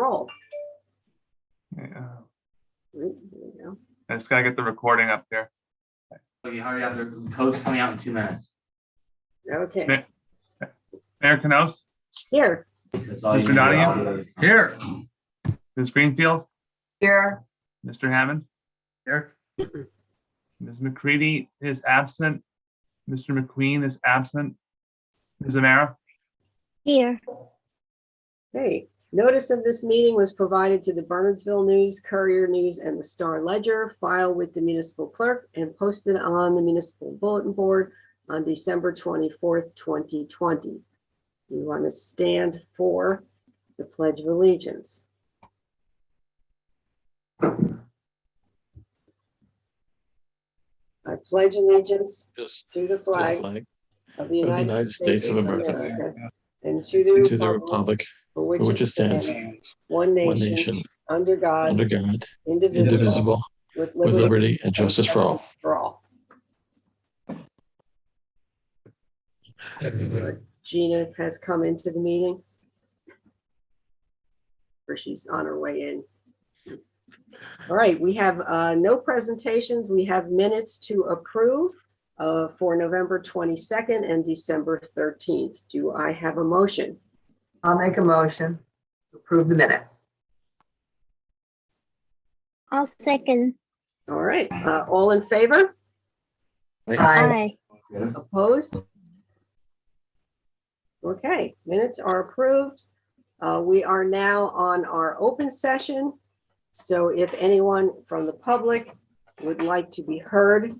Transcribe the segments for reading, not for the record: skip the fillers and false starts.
roll. Yeah. There we go. I just gotta get the recording up here. Okay, hurry up. The code's coming out in 2 minutes. Okay, Mayor Canos, here. That's all you Mr. need. Donahue? Here. Ms. Greenfield, Here. Mr. Hammond, Here. Ms. McCready is absent. Mr. McQueen is absent. Ms. Amara, Here. Hey, notice of this meeting was provided to the Bernardsville News, Courier News, and the Star Ledger, filed with the municipal clerk and posted on the municipal bulletin board on December 24th, 2020. We want to stand for the Pledge of Allegiance. I pledge allegiance Just to the to the flag flag of the United States of America, America and to to the the republic republic for for which it stands, one one nation, nation, under God, under God, indivisible, indivisible, with with liberty liberty and justice for all. for all. Gina has come into the meeting. Or she's on her way in. All right, we have no presentations. We have minutes to approve for November 22nd and December 13th. Do I have a motion? I'll make a motion to approve the minutes. I'll second. All right, all in favor? Aye. Aye. Opposed? Okay, minutes are approved. We are now on our open session. So if anyone from the public would like to be heard,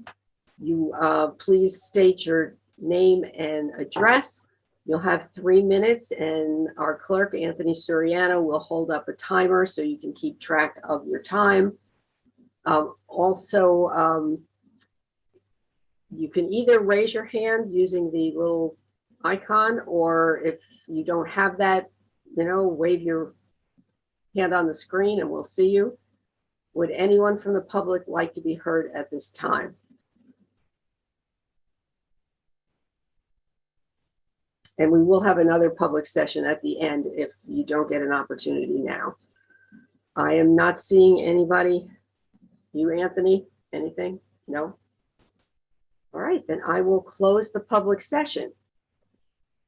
you please state your name and address. You'll have 3 minutes, and our clerk, Anthony Suriano, will hold up a timer so you can keep track of your time. Also, you can either raise your hand using the little icon, or if you don't have that, wave your hand on the screen and we'll see you. Would anyone from the public like to be heard at this time? And we will have another public session at the end if you don't get an opportunity now. I am not seeing anybody. You, Anthony, anything? No? All right, then I will close the public session.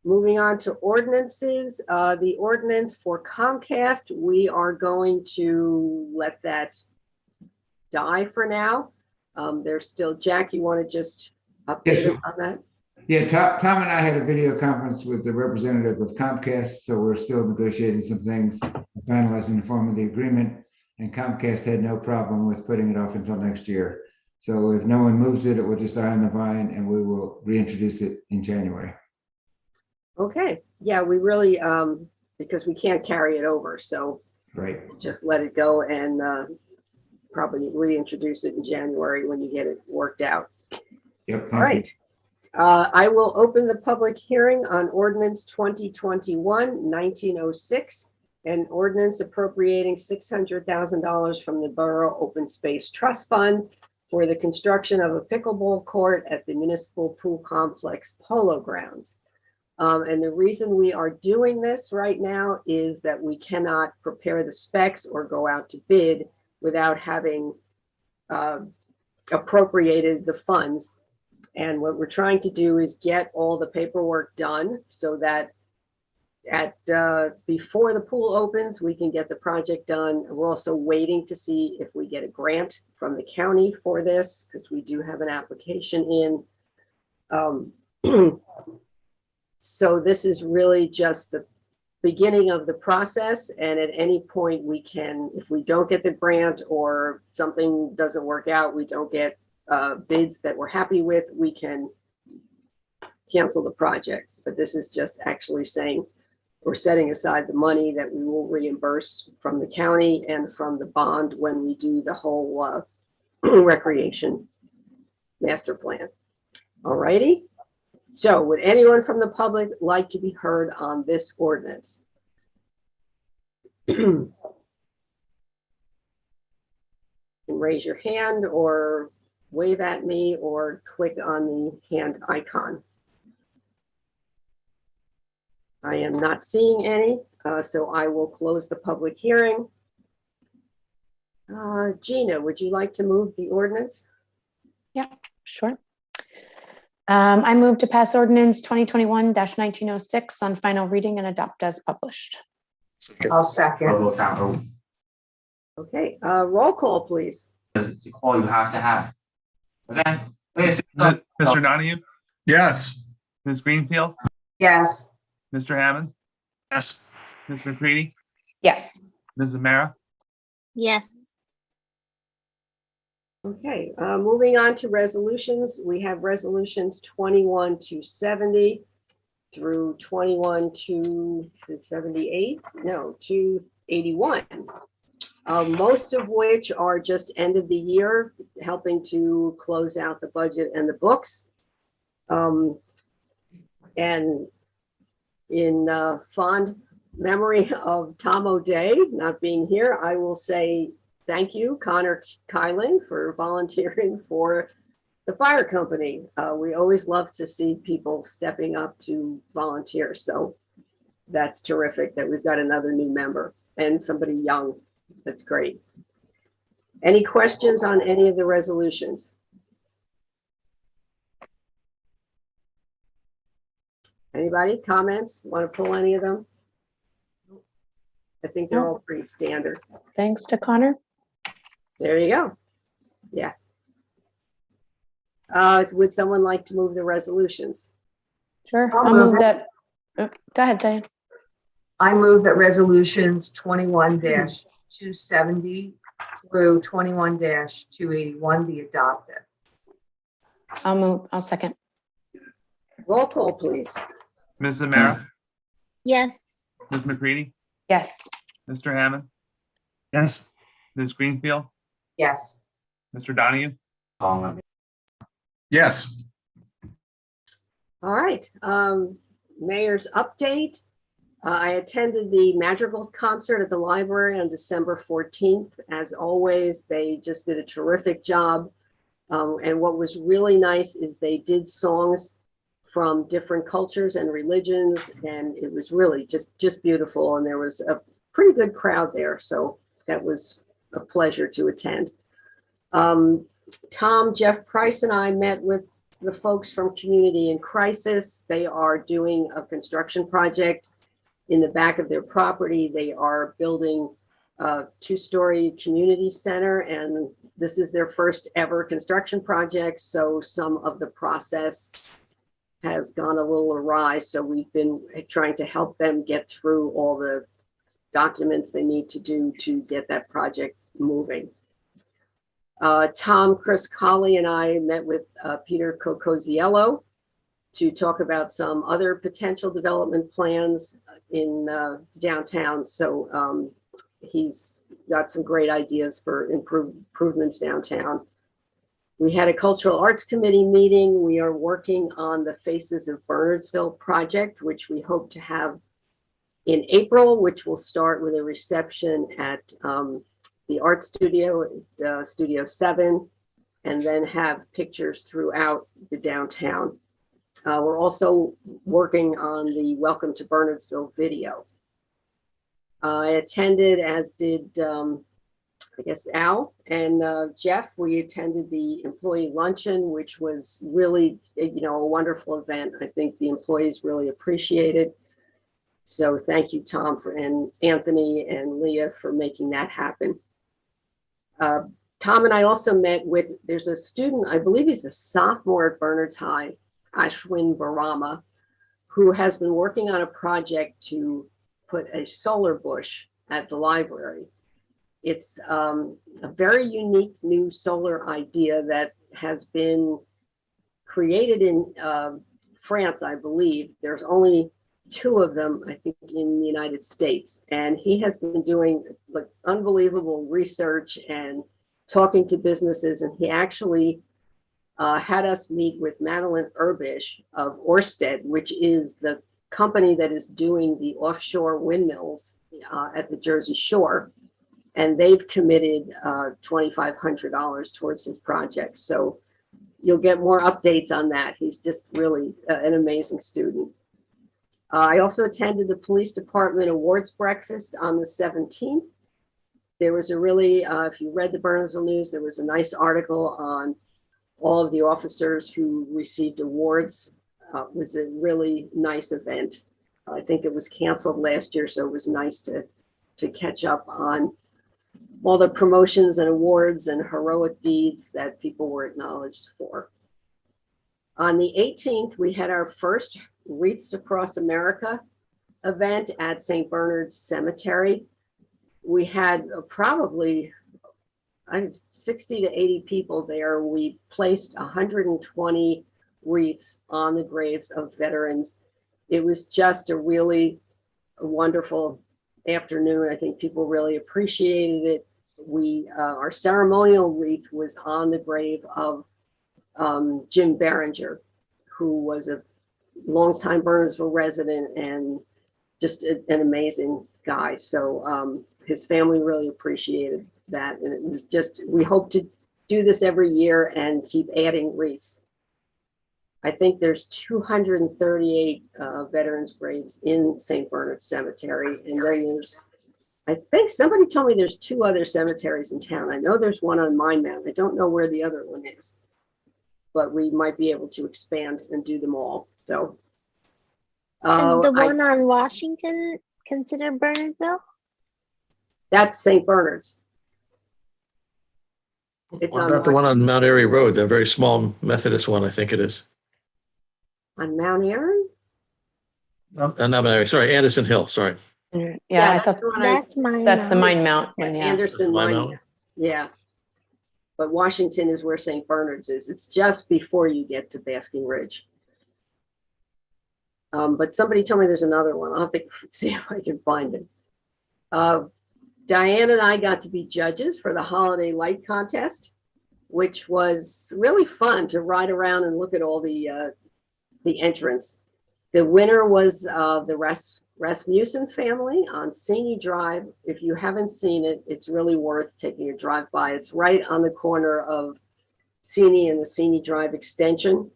Moving on to ordinances, the ordinance for Comcast, we are going to let that die for now. There's still, Jack, you want to just update us on that? Yeah, Tom and I had a video conference with the representative of Comcast, so we're still negotiating some things, finalizing the form of the agreement, and Comcast had no problem with putting it off until next year. So if no one moves it, it will just die on the vine, and we will reintroduce it in January. Okay, yeah, we really, because we can't carry it over, so Right. just let it go and probably reintroduce it in January when you get it worked out. Yep. All thank right. you. I will open the public hearing on ordinance 2021-1906, an ordinance appropriating $600,000 from the Borough Open Space Trust Fund for the construction of a pickleball court at the Municipal Pool Complex Polo Grounds. And the reason we are doing this right now is that we cannot prepare the specs or go out to bid without having appropriated the funds. And what we're trying to do is get all the paperwork done so that before the pool opens, we can get the project done. We're also waiting to see if we get a grant from the county for this, because we do have an application in. So this is really just the beginning of the process. And at any point we can, if we don't get the grant or something doesn't work out, we don't get bids that we're happy with, we can cancel the project. But this is just actually saying we're setting aside the money that we will reimburse from the county and from the bond when we do the whole recreation master plan. All righty. So would anyone from the public like to be heard on this ordinance? Raise your hand or wave at me or click on the hand icon. I am not seeing any. So I will close the public hearing. Gina, would you like to move the ordinance? Sure. I move to pass ordinance 2021-1906 on final reading and adopt as published. I'll second. Roll call. Okay, roll call, please. It's a call you have to have. Okay? Please. Mr. Donahue, Yes. Ms. Greenfield, Yes. Mr. Hammond, Yes. Ms. McCready, Yes. Ms. Zamara. Yes. Okay, moving on to resolutions. We have resolutions 21-70 through 21-78, no, 281. Most of which are just end of the year, helping to close out the budget and the books. And in fond memory of Tom O'Day not being here, I will say thank you, Connor Kyling, for volunteering for the fire company. We always love to see people stepping up to volunteer. So that's terrific that we've got another new member and somebody young. That's great. Any questions on any of the resolutions? Anybody, comments? Want to pull any of them? I think they're all pretty standard. Thanks to Connor. There you go. Yeah. Would someone like to move the resolutions? Sure. I'll I'll move move that. Go ahead, Diane. I move that resolutions 21-270 through 21-281 be adopted. I'll second. Roll call, please. Ms. Zamara, Yes. Ms. McCready, Yes. Mr. Hammond, Yes. Ms. Greenfield, Yes. Mr. Donahue. Yes. All right. Mayor's update. I attended the Madrigals concert at the library on December 14th. As always, they just did a terrific job. And what was really nice is they did songs from different cultures and religions, and it was really just beautiful. And there was a pretty good crowd there. So that was a pleasure to attend. Tom, Jeff Price, and I met with the folks from Community in Crisis. They are doing a construction project in the back of their property. They are building a 2-story community center, and this is their first ever construction project. So some of the process has gone a little awry. So we've been trying to help them get through all the documents they need to do to get that project moving. Tom, Chris Colley, and I met with Peter Cocoziello to talk about some other potential development plans in downtown. So he's got some great ideas for improvements downtown. We had a cultural arts committee meeting. We are working on the Faces of Bernardsville project, which we hope to have in April, which will start with a reception at the art studio, Studio 7, and then have pictures throughout the downtown. We're also working on the Welcome to Bernardsville video. I attended, as did, I guess, Al and Jeff. We attended the employee luncheon, which was really, a wonderful event. I think the employees really appreciated. So thank you, Tom, and Anthony and Leah for making that happen. Tom and I also met with, there's a student, I believe he's a sophomore at Bernards High, Ashwin Barama, who has been working on a project to put a solar bush at the library. It's a very unique new solar idea that has been created in France, I believe. There's only 2 of them, I think, in the United States. And he has been doing like unbelievable research and talking to businesses. And he actually had us meet with Madeline Urbish of Ørsted, which is the company that is doing the offshore windmills at the Jersey Shore. And they've committed $2,500 towards his project. So you'll get more updates on that. He's just really an amazing student. I also attended the police department awards breakfast on the 17th. There was a really, if you read the Bernardsville News, there was a nice article on all of the officers who received awards. It was a really nice event. I think it was canceled last year, so it was nice to catch up on all the promotions and awards and heroic deeds that people were acknowledged for. On the 18th, we had our first Wreaths Across America event at St. Bernard's Cemetery. We had probably 60 to 80 people there. We placed 120 wreaths on the graves of veterans. It was just a really wonderful afternoon. I think people really appreciated it. Our ceremonial wreath was on the grave of Jim Barringer, who was a longtime Bernardsville resident and just an amazing guy. So his family really appreciated that. And it was just, we hope to do this every year and keep adding wreaths. I think there's 238 veterans graves in St. Bernard's Cemetery. And then there's, I think somebody told me there's 2 other cemeteries in town. I know there's one on Mine Mountain. I don't know where the other one is, but we might be able to expand and do them all. So. Is the one on Washington considered Bernardsville? That's St. Bernard's. It's What on about the one on Mount Airy Road, the very small Methodist one, I think it is. On Mount Airy? Not Mount Airy, sorry, Anderson Hill, sorry. Yeah, I thought the one I was- That's mine. that's the now. Mine Mount one, yeah. Anderson Mine Mine. Mountain. Yeah. But Washington is where St. Bernard's is. It's just before you get to Basking Ridge. But somebody told me there's another one. I'll have to see if I can find it. Diane and I got to be judges for the Holiday Light Contest, which was really fun to ride around and look at all the entrants. The winner was the Rasmussen family on Seney Drive. If you haven't seen it, it's really worth taking a drive by. It's right on the corner of Seney and the Seney Drive extension.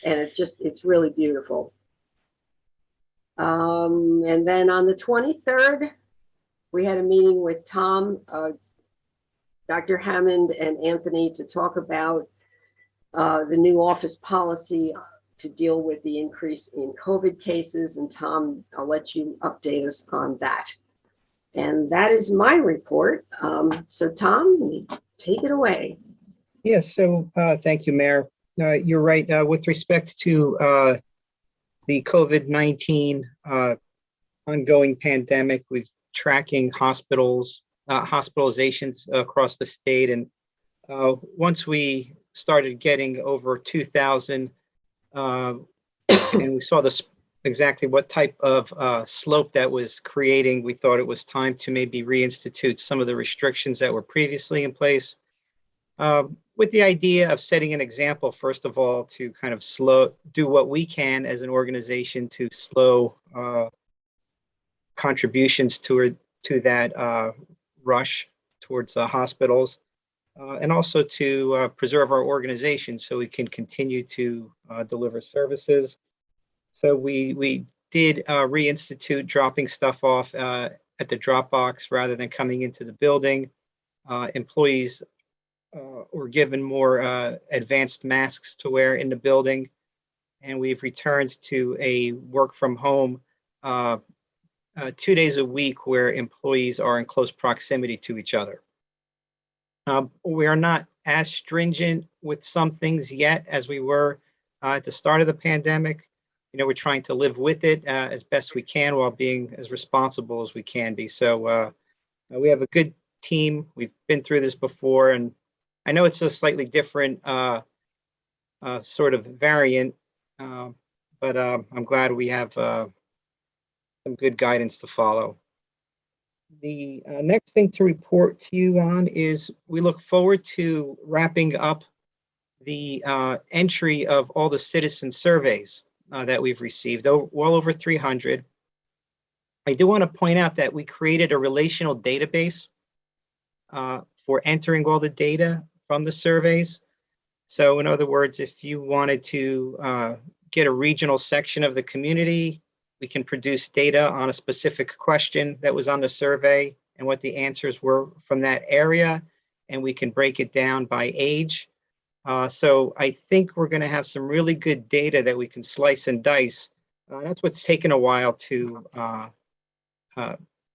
And it's really beautiful. And then on the 23rd, we had a meeting with Tom, Dr. Hammond and Anthony to talk about the new office policy to deal with the increase in COVID cases. And Tom, I'll let you update us on that. And that is my report. So Tom, take it away. Yes, so thank you, Mayor. You're right. With respect to the COVID-19 ongoing pandemic, we've tracking hospitalizations across the state. And once we started getting over 2,000, and we saw this exactly what type of slope that was creating, we thought it was time to maybe reinstitute some of the restrictions that were previously in place, with the idea of setting an example, first of all, to kind of do what we can as an organization to slow contributions to that rush towards hospitals, and also to preserve our organization so we can continue to deliver services. So we did reinstitute dropping stuff off at the drop box rather than coming into the building. Employees were given more advanced masks to wear in the building, and we've returned to a work from home 2 days a week where employees are in close proximity to each other. We are not as stringent with some things yet as we were at the start of the pandemic. You know, we're trying to live with it as best we can while being as responsible as we can be. So we have a good team. We've been through this before, and I know it's a slightly different sort of variant, but I'm glad we have some good guidance to follow. The next thing to report to you on is we look forward to wrapping up the entry of all the citizen surveys that we've received, well over 300. I do want to point out that we created a relational database for entering all the data from the surveys. So in other words, if you wanted to get a regional section of the community, we can produce data on a specific question that was on the survey and what the answers were from that area, and we can break it down by age. So I think we're going to have some really good data that we can slice and dice. That's what's taken a while to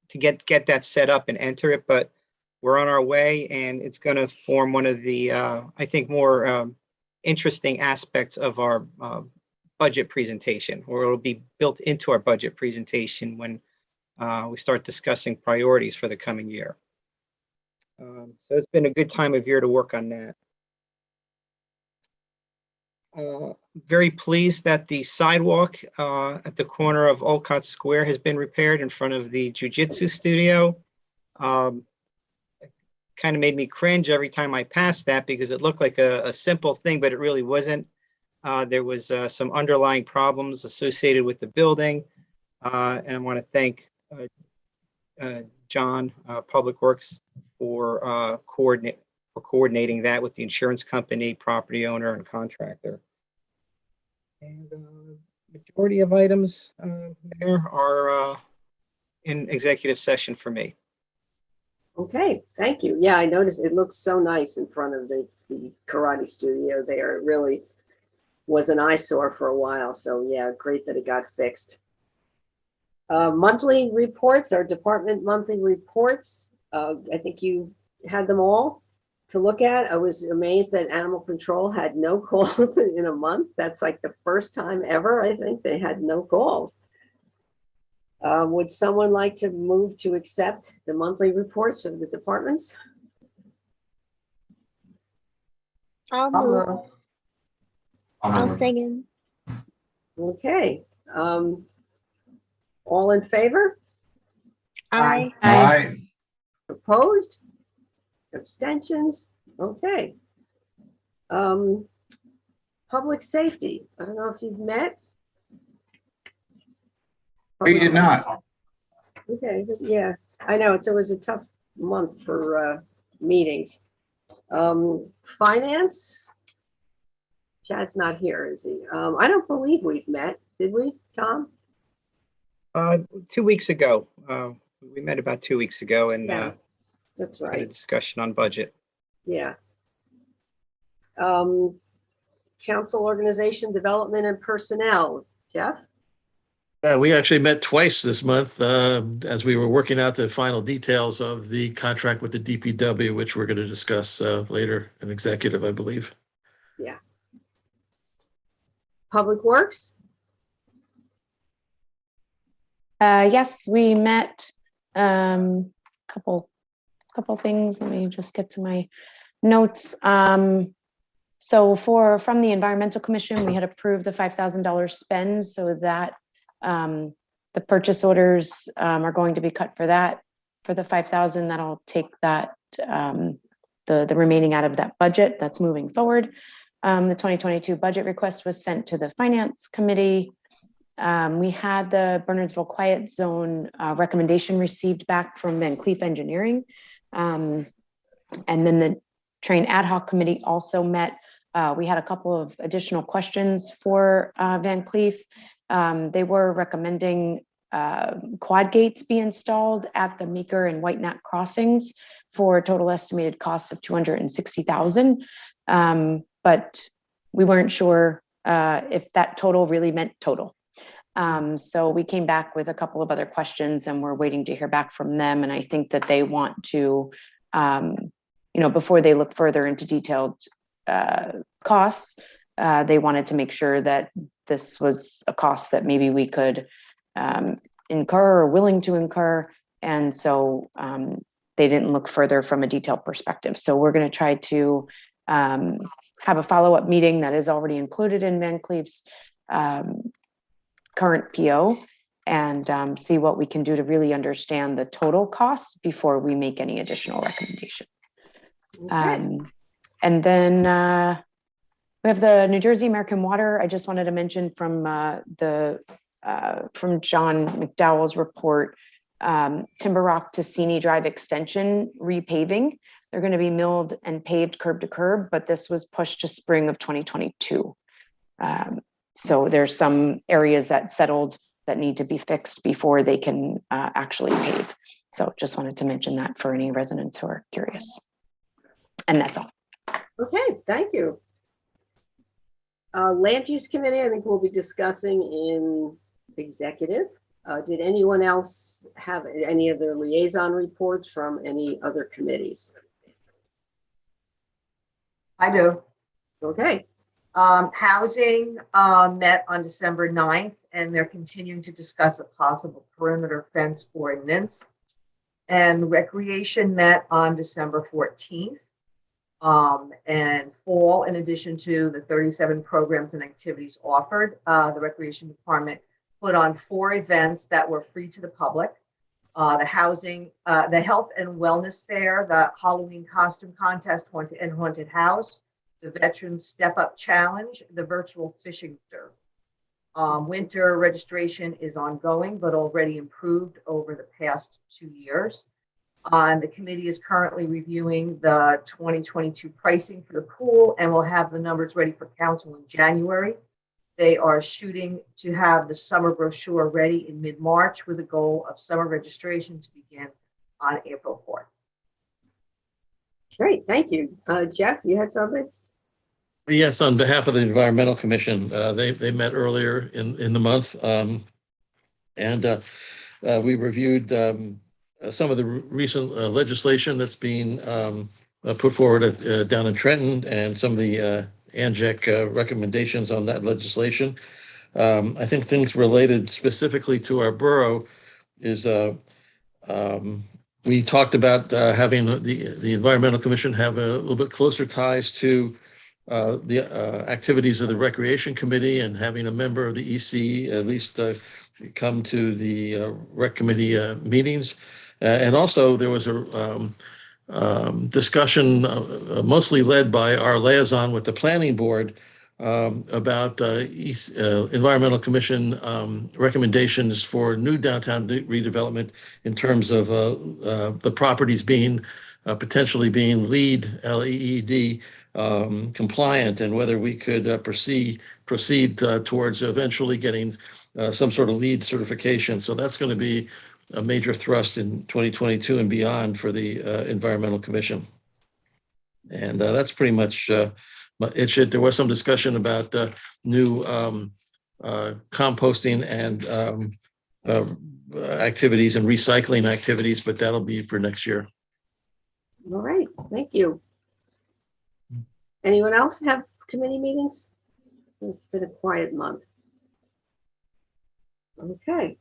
get that set up and enter it, but we're on our way, and it's going to form one of the, I think, more interesting aspects of our budget presentation, or it'll be built into our budget presentation when we start discussing priorities for the coming year. So it's been a good time of year to work on that. Very pleased that the sidewalk at the corner of Olcott Square has been repaired in front of the Jiu-Jitsu studio. Kind of made me cringe every time I passed that because it looked like a simple thing, but it really wasn't. There was some underlying problems associated with the building. And I want to thank John, Public Works, for coordinating that with the insurance company, property owner, and contractor. And majority of items there are in executive session for me. Okay, thank you. Yeah, I noticed it looks so nice in front of the karate studio there. It really was an eyesore for a while. So yeah, great that it got fixed. Monthly reports, our department monthly reports. I think you had them all to look at. I was amazed that animal control had no calls in a month. That's like the first time ever, I think, they had no calls. Would someone like to move to accept the monthly reports of the departments? I'll move. I'll second. Okay. All in favor? Aye. Aye. Opposed? Abstentions? Okay. Public safety. I don't know if you've met. We did not. Okay, yeah, I know it's always a tough month for meetings. Finance? Chad's not here, is he? I don't believe we've met, did we, Tom? 2 weeks ago, we met about 2 weeks ago, and Yeah, that's had a right, discussion on budget. yeah. Council organization, development, and personnel. Jeff? We actually met twice this month as we were working out the final details of the contract with the DPW, which we're going to discuss later in executive, I believe. Yeah. Public Works? Yes, we met couple things. Let me just get to my notes. So from the Environmental Commission, we had approved the $5,000 spend so that the purchase orders are going to be cut for that. For the $5,000, that'll take that the remaining out of that budget that's moving forward. The 2022 budget request was sent to the Finance Committee. We had the Bernardsville Quiet Zone recommendation received back from Van Cleef Engineering. And then the Train Ad Hoc Committee also met. We had a couple of additional questions for Van Cleef. They were recommending quad gates be installed at the Meeker and White Nut crossings for a total estimated cost of $260,000. But we weren't sure if that total really meant total. So we came back with a couple of other questions and we're waiting to hear back from them. And I think that they want to, before they look further into detailed costs, they wanted to make sure that this was a cost that maybe we could incur or willing to incur. And so they didn't look further from a detailed perspective. So we're going to try to have a follow-up meeting that is already included in Van Cleef's current PO and see what we can do to really understand the total costs before we make any additional recommendation. Okay. And then we have the New Jersey American Water. I just wanted to mention from John McDowell's report, Timber Rock to Sini Drive extension repaving. They're going to be milled and paved curb to curb, but this was pushed to spring of 2022. So there's some areas that settled that need to be fixed before they can actually pave. So just wanted to mention that for any residents who are curious. And that's all. Okay, thank you. Land Use Committee, I think we'll be discussing in executive. Did anyone else have any of their liaison reports from any other committees? I do. Okay, Housing met on December 9th, and they're continuing to discuss a possible perimeter fence ordinance. And Recreation met on December 14th. And fall, in addition to the 37 programs and activities offered, the Recreation Department put on 4 events that were free to the public. The Health and Wellness Fair, the Halloween Costume Contest, Haunted House, the Veterans Step Up Challenge, the virtual fishing tour. Winter registration is ongoing, but already improved over the past 2 years. The committee is currently reviewing the 2022 pricing for the pool and will have the numbers ready for council in January. They are shooting to have the summer brochure ready in mid-March with a goal of summer registration to begin on April 4th. great, thank you. Jeff, you had something? Yes, on behalf of the Environmental Commission, they met earlier in the month. We reviewed some of the recent legislation that's being put forward down in Trenton and some of the ANJEC recommendations on that legislation. I think things related specifically to our borough is we talked about having the Environmental Commission have a little bit closer ties to the activities of the Recreation Committee and having a member of the EC at least come to the Rec Committee meetings. And also there was a discussion mostly led by our liaison with the Planning Board about Environmental Commission recommendations for new downtown redevelopment in terms of the properties being potentially being LEED compliant, and whether we could proceed towards eventually getting some sort of LEED certification. So that's going to be a major thrust in 2022 and beyond for the Environmental Commission. And that's pretty much it. There was some discussion about new composting and activities and recycling activities, but that'll be for next year. All right, thank you. Anyone else have committee meetings? It's been a quiet month. Okay.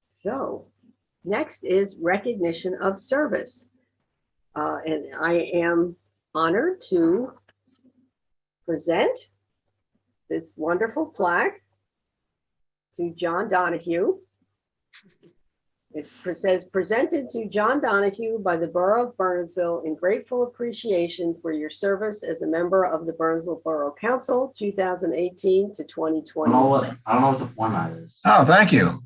So next is recognition of service. And I am honored to present this wonderful plaque to John Donahue. It says, presented to John Donahue by the Borough of Bernardsville in grateful appreciation for your service as a member of the Bernardsville Borough Council, 2018 to 2020. I don't know what the format is. Oh, thank you.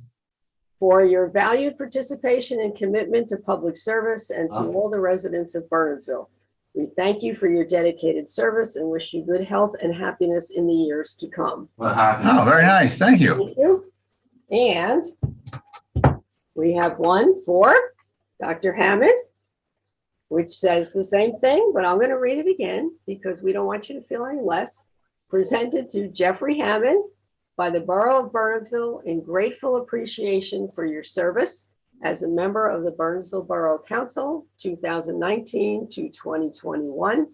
For your valued participation and commitment to public service and to all the residents of Bernardsville. We thank you for your dedicated service and wish you good health and happiness in the years to come. What happened? Oh, very nice. Thank you. Thank you. And we have one for Dr. Hammond, which says the same thing, but I'm going to read it again because we don't want you to feel any less. Presented to Jeffrey Hammond by the Borough of Bernardsville in grateful appreciation for your service as a member of the Bernardsville Borough Council, 2019 to 2021,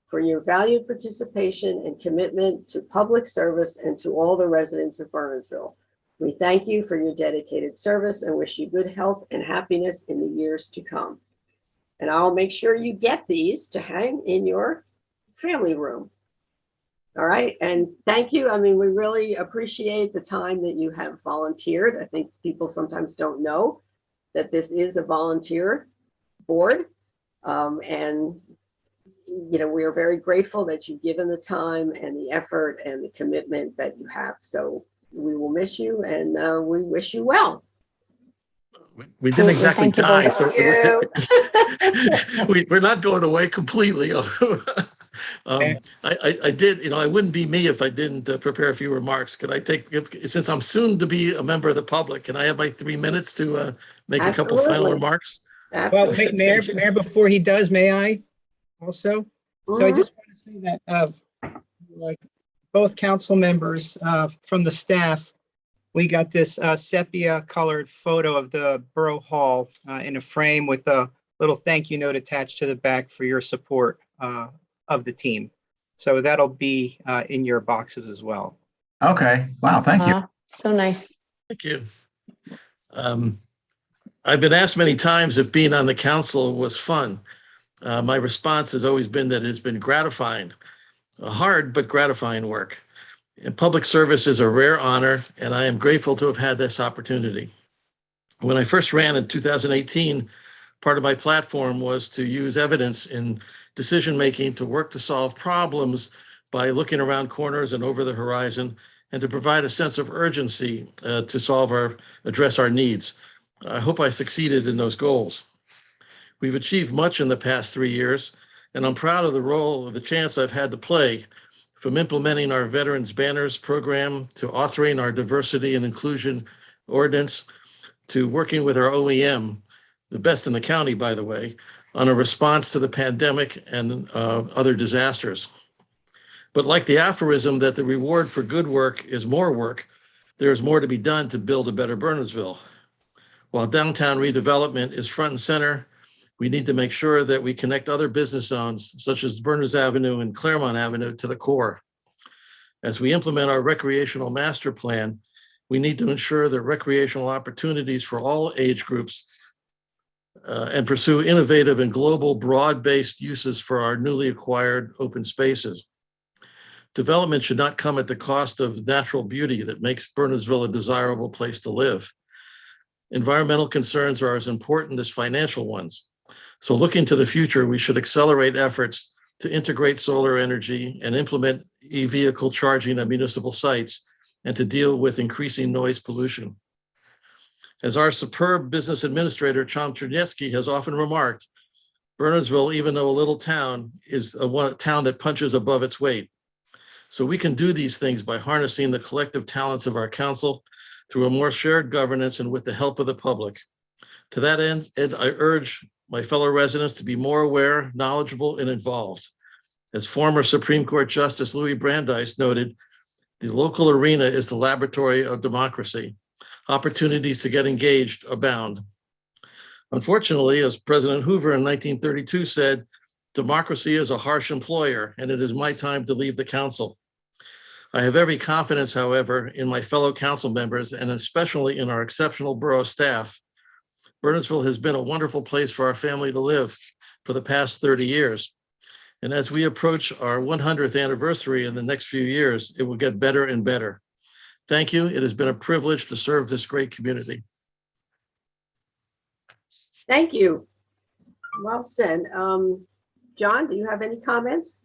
for your valued participation and commitment to public service and to all the residents of Bernardsville. We thank you for your dedicated service and wish you good health and happiness in the years to come. And I'll make sure you get these to hang in your family room. All right, and thank you. I mean, we really appreciate the time that you have volunteered. I think people sometimes don't know that this is a volunteer board. And, you know, we are very grateful that you've given the time and the effort and the commitment that you have. So we will miss you and we wish you well. We didn't exactly Thank you die, both. so we're not going away completely. I did, I wouldn't be me if I didn't prepare a few remarks. Could I since I'm soon to be a member of the public, can I have my 3 minutes to make a couple final Absolutely. remarks? Well, Absolutely. Mayor, before he does, may I also? So I Mhm. just want to say that, like, both council members from the staff, we got this sepia colored photo of the Borough Hall in a frame with a little thank you note attached to the back for your support of the team. So that'll be in your boxes as well. Okay. Wow. Thank you. So nice. Thank you. I've been asked many times if being on the council was fun. My response has always been that it's been gratifying, hard but gratifying work. And public service is a rare honor, and I am grateful to have had this opportunity. When I first ran in 2018, part of my platform was to use evidence in decision-making to work to solve problems by looking around corners and over the horizon, and to provide a sense of urgency to address our needs. I hope I succeeded in those goals. We've achieved much in the past 3 years, and I'm proud of the chance I've had to play, from implementing our Veterans Banners program, to authoring our diversity and inclusion ordinance, to working with our OEM, the best in the county, by the way, on a response to the pandemic and other disasters. But like the aphorism that the reward for good work is more work, there is more to be done to build a better Bernardsville. While downtown redevelopment is front and center, we need to make sure that we connect other business zones, such as Berners Avenue and Claremont Avenue, to the core. As we implement our recreational master plan, we need to ensure that recreational opportunities for all age groups and pursue innovative and global broad-based uses for our newly acquired open spaces. Development should not come at the cost of natural beauty that makes Bernardsville a desirable place to live. Environmental concerns are as important as financial ones. So looking to the future, we should accelerate efforts to integrate solar energy and implement e-vehicle charging at municipal sites, and to deal with increasing noise pollution. As our superb business administrator, Tom Czerniecki, has often remarked, Bernardsville, even though a little town, is a town that punches above its weight. So we can do these things by harnessing the collective talents of our council through a more shared governance and with the help of the public. To that end, I urge my fellow residents to be more aware, knowledgeable, and involved. As former Supreme Court Justice Louis Brandeis noted, the local arena is the laboratory of democracy. Opportunities to get engaged abound. Unfortunately, as President Hoover in 1932 said, democracy is a harsh employer, and it is my time to leave the council. I have every confidence, however, in my fellow council members, and especially in our exceptional borough staff. Bernardsville has been a wonderful place for our family to live for the past 30 years. And as we approach our 100th anniversary in the next few years, it will get better and better. Thank you. It has been a privilege to serve this great community. Thank you. Well said. John, do you have any comments?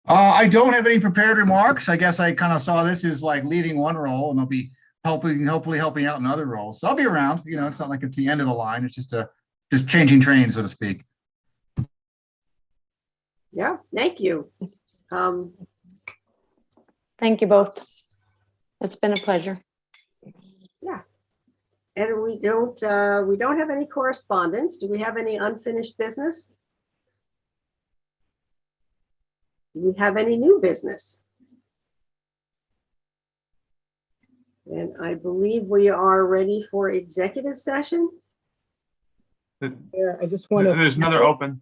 I don't have any prepared remarks. I guess I kind of saw this as like leading one role, and I'll be hopefully helping out in other roles. So I'll be around. It's not like it's the end of the line. It's just changing trains, so to speak. Yeah, thank you. Thank you both. It's been a pleasure. Yeah. And we don't have any correspondence. Do we have any unfinished business? Do we have any new business? And I believe we are ready for executive session. Yeah, I just want to. There's another open.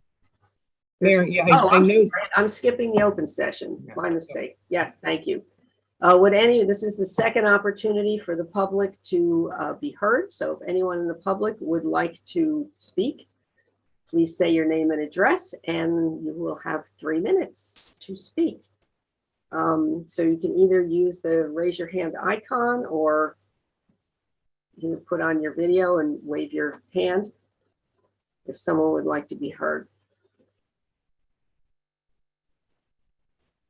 Mayor, yeah, Oh, I I'm know. sorry. I'm skipping the open session. My mistake. Yes, thank you. This is the second opportunity for the public to be heard. So if anyone in the public would like to speak, please say your name and address, and you will have 3 minutes to speak. So you can either use the raise your hand icon, or you can put on your video and wave your hand if someone would like to be heard.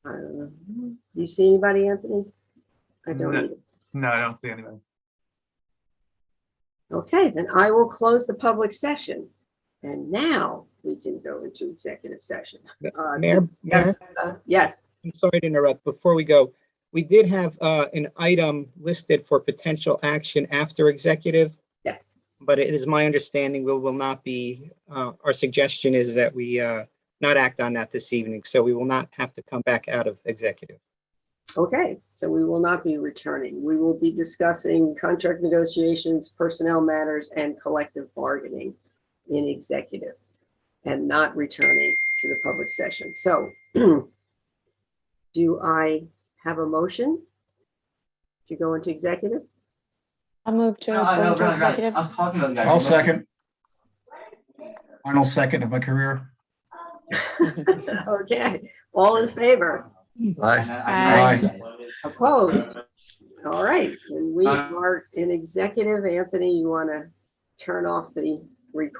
Do you see anybody, Anthony? I don't either. No, I don't see anybody. Okay, then I will close the public session. And now we can go into executive session. Mayor, Yes, yes, I'm sorry to interrupt. Before we go, we did have an item listed for potential action after executive. Yes. But it is my understanding we will not be, our suggestion is that we not act on that this evening. So we will not have to come back out of executive. okay, so we will not be returning. We will be discussing contract negotiations, personnel matters, and collective bargaining in executive, and not returning to the public session. So do I have a motion to go into executive? I'll move to No, go no, into no, executive. I was talking about the guy. I'll second. Final second of my career. Okay, all in favor? Aye. Opposed? All right, and we are in executive. Anthony, you want to turn off the recording?